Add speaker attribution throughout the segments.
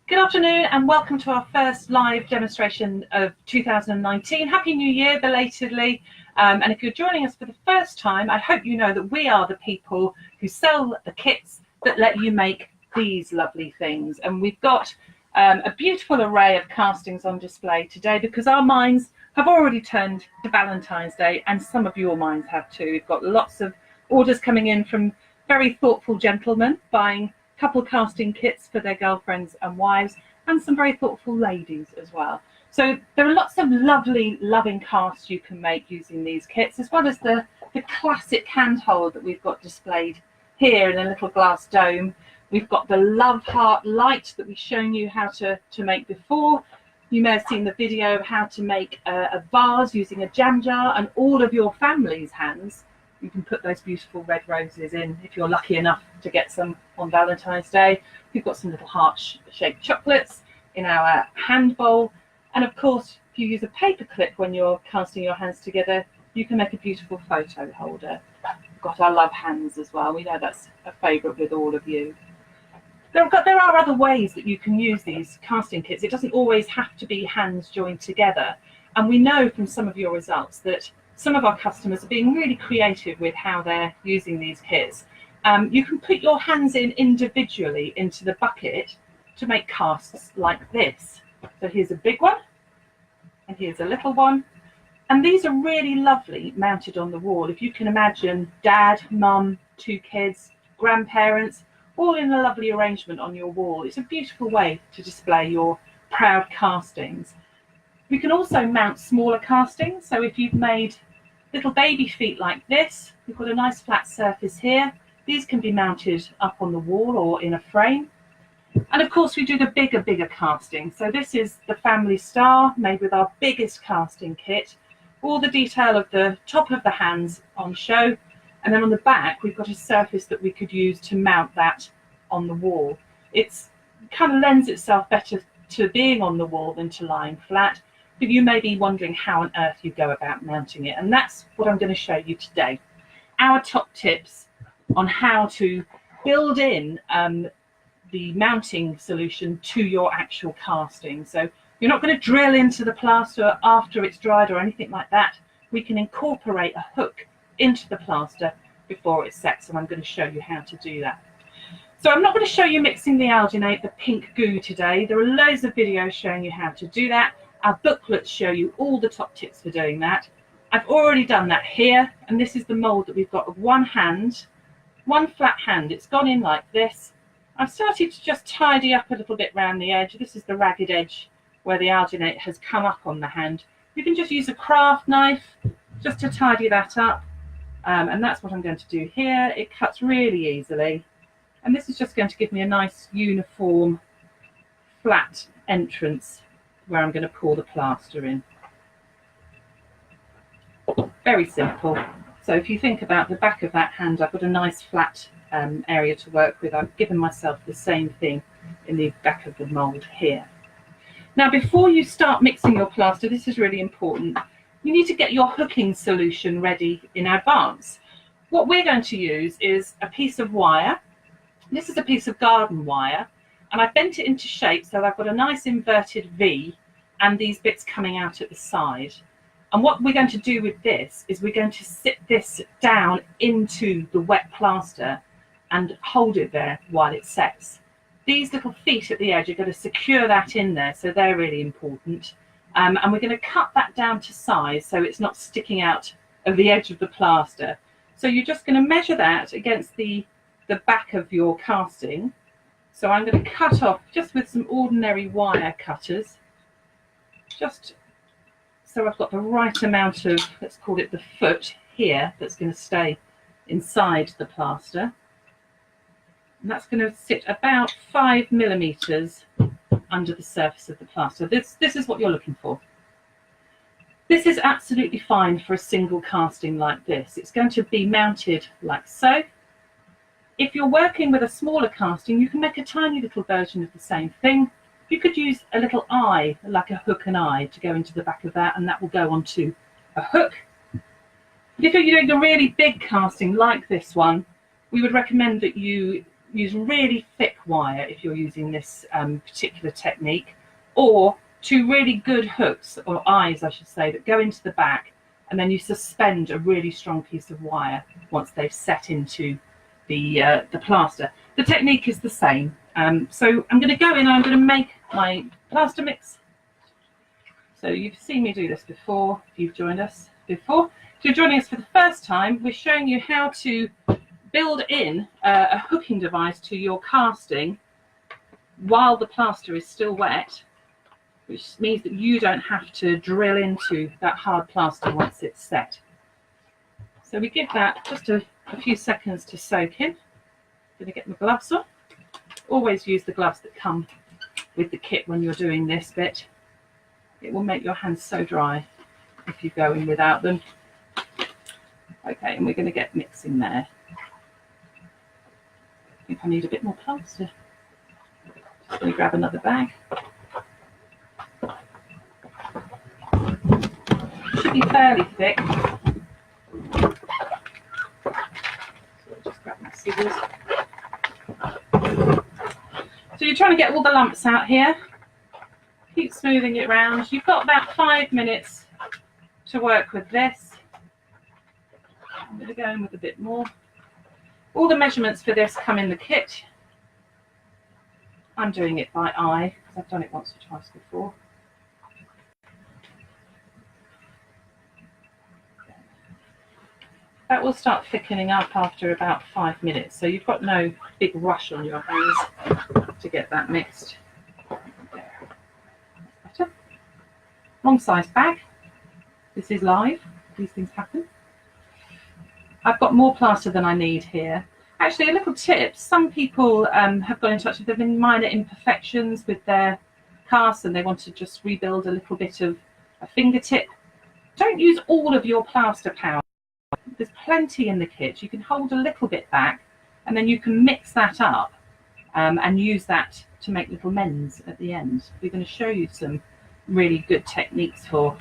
Speaker 1: Good afternoon and welcome to our first live demonstration of 2019. Happy New Year, belatedly. And if you're joining us for the first time, I hope you know that we are the people who sell the kits that let you make these lovely things. And we've got a beautiful array of castings on display today because our minds have already turned to Valentine's Day, and some of your minds have too. We've got lots of orders coming in from very thoughtful gentlemen buying couple casting kits for their girlfriends and wives, and some very thoughtful ladies as well. So there are lots of lovely loving casts you can make using these kits, as well as the classic handhold that we've got displayed here in a little glass dome. We've got the love heart light that we've shown you how to make before. You may have seen the video of how to make a vase using a jam jar, and all of your family's hands. You can put those beautiful red roses in if you're lucky enough to get some on Valentine's Day. We've got some little heart-shaped chocolates in our hand bowl. And of course, if you use a paper clip when you're casting your hands together, you can make a beautiful photo holder. We've got our love hands as well. We know that's a favourite with all of you. There are other ways that you can use these casting kits. It doesn't always have to be hands joined together. And we know from some of your results that some of our customers are being really creative with how they're using these kits. You can put your hands in individually into the bucket to make casts like this. So here's a big one, and here's a little one. And these are really lovely mounted on the wall. If you can imagine dad, mum, two kids, grandparents, all in a lovely arrangement on your wall. It's a beautiful way to display your proud castings. We can also mount smaller castings. So if you've made little baby feet like this, we've got a nice flat surface here. These can be mounted up on the wall or in a frame. And of course we do the bigger casting. So this is the family star made with our biggest casting kit. All the detail of the top of the hands on show. And then on the back, we've got a surface that we could use to mount that on the wall. It's kind of lends itself better to being on the wall than to lying flat. But you may be wondering how on earth you go about mounting it. And that's what I'm going to show you today. Our top tips on how to build in the mounting solution to your actual casting. So you're not going to drill into the plaster after it's dried or anything like that. We can incorporate a hook into the plaster before it sets, and I'm going to show you how to do that. So I'm not going to show you mixing the alginate, the pink goo today. There are loads of videos showing you how to do that. Our booklets show you all the top tips for doing that. I've already done that here, and this is the mould that we've got of one hand, one flat hand. It's gone in like this. I've started to just tidy up a little bit around the edge. This is the ragged edge where the alginate has come up on the hand. You can just use a craft knife just to tidy that up. And that's what I'm going to do here. It cuts really easily. And this is just going to give me a nice uniform flat entrance where I'm going to pour the plaster in. Very simple. So if you think about the back of that hand, I've got a nice flat area to work with. I've given myself the same thing in the back of the mould here. Now before you start mixing your plaster, this is really important. You need to get your hooking solution ready in advance. What we're going to use is a piece of wire. This is a piece of garden wire, and I've bent it into shape so I've got a nice inverted V and these bits coming out at the side. And what we're going to do with this is we're going to sit this down into the wet plaster and hold it there while it sets. These little feet at the edge are going to secure that in there, so they're really important. And we're going to cut that down to size so it's not sticking out of the edge of the plaster. So you're just going to measure that against the back of your casting. So I'm going to cut off just with some ordinary wire cutters, just so I've got the right amount of, let's call it the foot here, that's going to stay inside the plaster. And that's going to sit about 5 millimeters under the surface of the plaster. This is what you're looking for. This is absolutely fine for a single casting like this. It's going to be mounted like so. If you're working with a smaller casting, you can make a tiny little version of the same thing. You could use a little eye, like a hook and eye, to go into the back of that, and that will go onto a hook. But if you're doing a really big casting like this one, we would recommend that you use really thick wire if you're using this particular technique, or two really good hooks, or eyes I should say, that go into the back, and then you suspend a really strong piece of wire once they've set into the plaster. The technique is the same. So I'm going to go in and I'm going to make my plaster mix. So you've seen me do this before if you've joined us before. If you're joining us for the first time, we're showing you how to build in a hooking device to your casting while the plaster is still wet, which means that you don't have to drill into that hard plaster once it's set. So we give that just a few seconds to soak in. I'm going to get my gloves on. Always use the gloves that come with the kit when you're doing this bit. It will make your hands so dry if you go in without them. Okay, and we're going to get mixing there. I think I need a bit more plaster. Just going to grab another bag. Should be fairly thick. So I'll just grab my scissors. So you're trying to get all the lumps out here. Keep smoothing it round. You've got about 5 minutes to work with this. I'm going to go in with a bit more. All the measurements for this come in the kit. I'm doing it by eye because I've done it once or twice before. That will start thickening up after about 5 minutes, so you've got no big rush on your hands to get that mixed. Better. Wrong size bag. This is live. These things happen. I've got more plaster than I need here. Actually, a little tip. Some people have got in touch if there have been minor imperfections with their casts and they want to just rebuild a little bit of a fingertip. Don't use all of your plaster powder. There's plenty in the kit. You can hold a little bit back and then you can mix that up and use that to make little mends at the end. We're going to show you some really good techniques for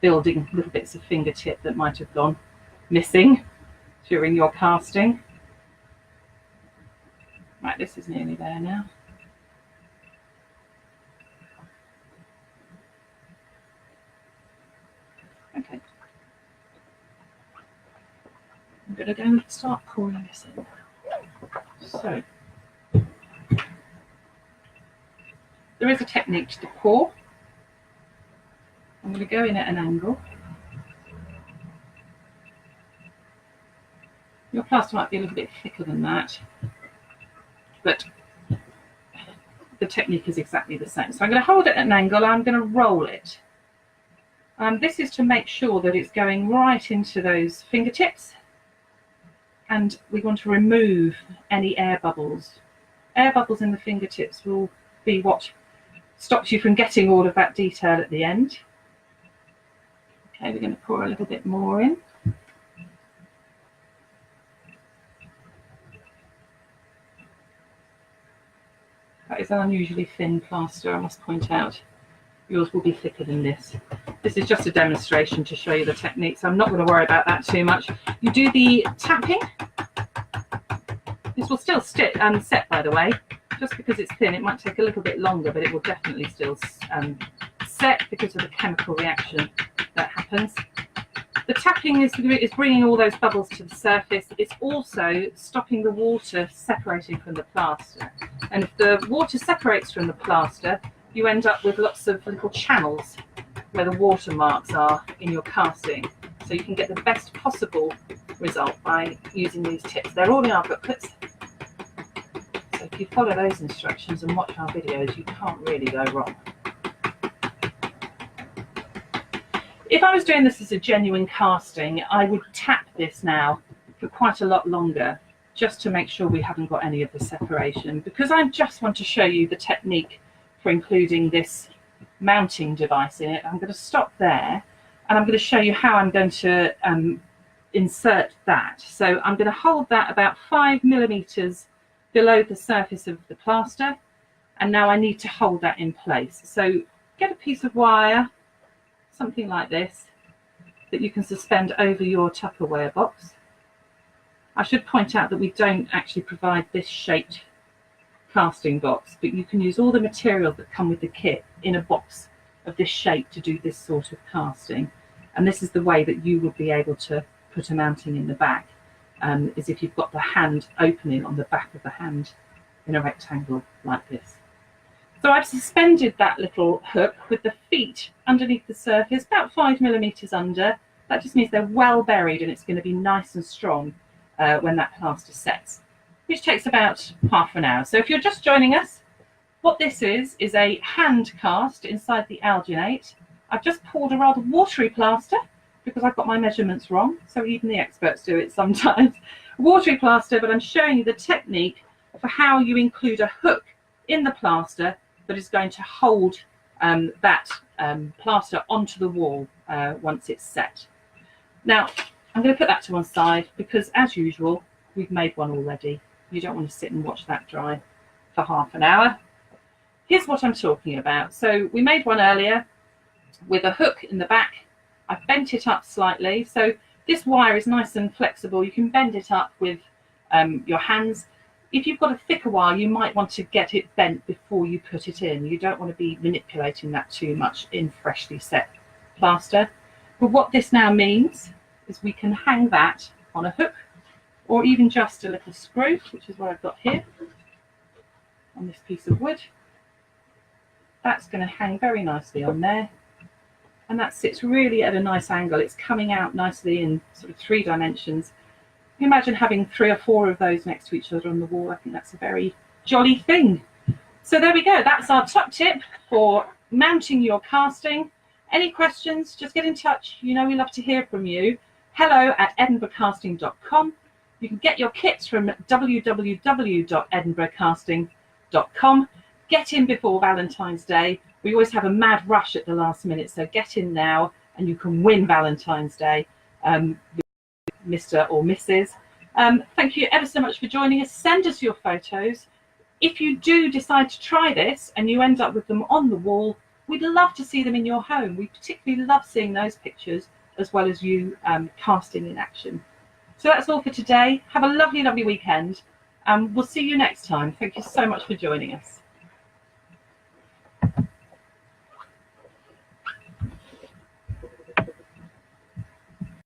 Speaker 1: building little bits of fingertip that might have gone missing during your casting. Right, this is nearly there now. Okay. I'm going to go and start pouring this in. So, there is a technique to the pour. I'm going to go in at an angle. Your plaster might be a little bit thicker than that, but the technique is exactly the same. So I'm going to hold it at an angle and I'm going to roll it. This is to make sure that it's going right into those fingertips, and we want to remove any air bubbles. Air bubbles in the fingertips will be what stops you from getting all of that detail at the end. Okay, we're going to pour a little bit more in. That is an unusually thin plaster, I must point out. Yours will be thicker than this. This is just a demonstration to show you the technique, so I'm not going to worry about that too much. You do the tapping. This will still stick and set, by the way. Just because it's thin, it might take a little bit longer, but it will definitely still set because of the chemical reaction that happens. The tapping is bringing all those bubbles to the surface. It's also stopping the water separating from the plaster. And if the water separates from the plaster, you end up with lots of little channels where the watermarks are in your casting. So you can get the best possible result by using these tips. They're all in our booklets. So if you follow those instructions and watch our videos, you can't really go wrong. If I was doing this as a genuine casting, I would tap this now for quite a lot longer, just to make sure we haven't got any of the separation. Because I just want to show you the technique for including this mounting device in it, I'm going to stop there and I'm going to show you how I'm going to insert that. So I'm going to hold that about 5 millimeters below the surface of the plaster, and now I need to hold that in place. So get a piece of wire, something like this, that you can suspend over your Tupperware box. I should point out that we don't actually provide this shaped casting box, but you can use all the materials that come with the kit in a box of this shape to do this sort of casting. And this is the way that you would be able to put a mounting in the back, is if you've got the hand opening on the back of the hand in a rectangle like this. So I've suspended that little hook with the feet underneath the surface, about 5 millimeters under. That just means they're well buried and it's going to be nice and strong when that plaster sets, which takes about half an hour. So if you're just joining us, what this is a hand cast inside the alginate. I've just poured a rather watery plaster because I've got my measurements wrong, so even the experts do it sometimes. Watery plaster, but I'm showing you the technique for how you include a hook in the plaster that is going to hold that plaster onto the wall once it's set. Now, I'm going to put that to one side because, as usual, we've made one already. You don't want to sit and watch that dry for half an hour. Here's what I'm talking about. So we made one earlier with a hook in the back. I've bent it up slightly. So this wire is nice and flexible. You can bend it up with your hands. If you've got a thicker wire, you might want to get it bent before you put it in. You don't want to be manipulating that too much in freshly set plaster. But what this now means is we can hang that on a hook or even just a little screw, which is what I've got here on this piece of wood. That's going to hang very nicely on there. And that sits really at a nice angle. It's coming out nicely in sort of 3 dimensions. You imagine having 3 or 4 of those next to each other on the wall. I think that's a very jolly thing. So there we go. That's our top tip for mounting your casting. Any questions, just get in touch. You know we love to hear from you. hello@edinburghcasting.com. You can get your kits from www.edinburghcasting.com. Get in before Valentine's Day. We always have a mad rush at the last minute, so get in now and you can win Valentine's Day with Mr. or Mrs. Thank you ever so much for joining us. Send us your photos. If you do decide to try this and you end up with them on the wall, we'd love to see them in your home. We particularly love seeing those pictures as well as you casting in action. So that's all for today. Have a lovely, lovely weekend. We'll see you next time. Thank you so much for joining us.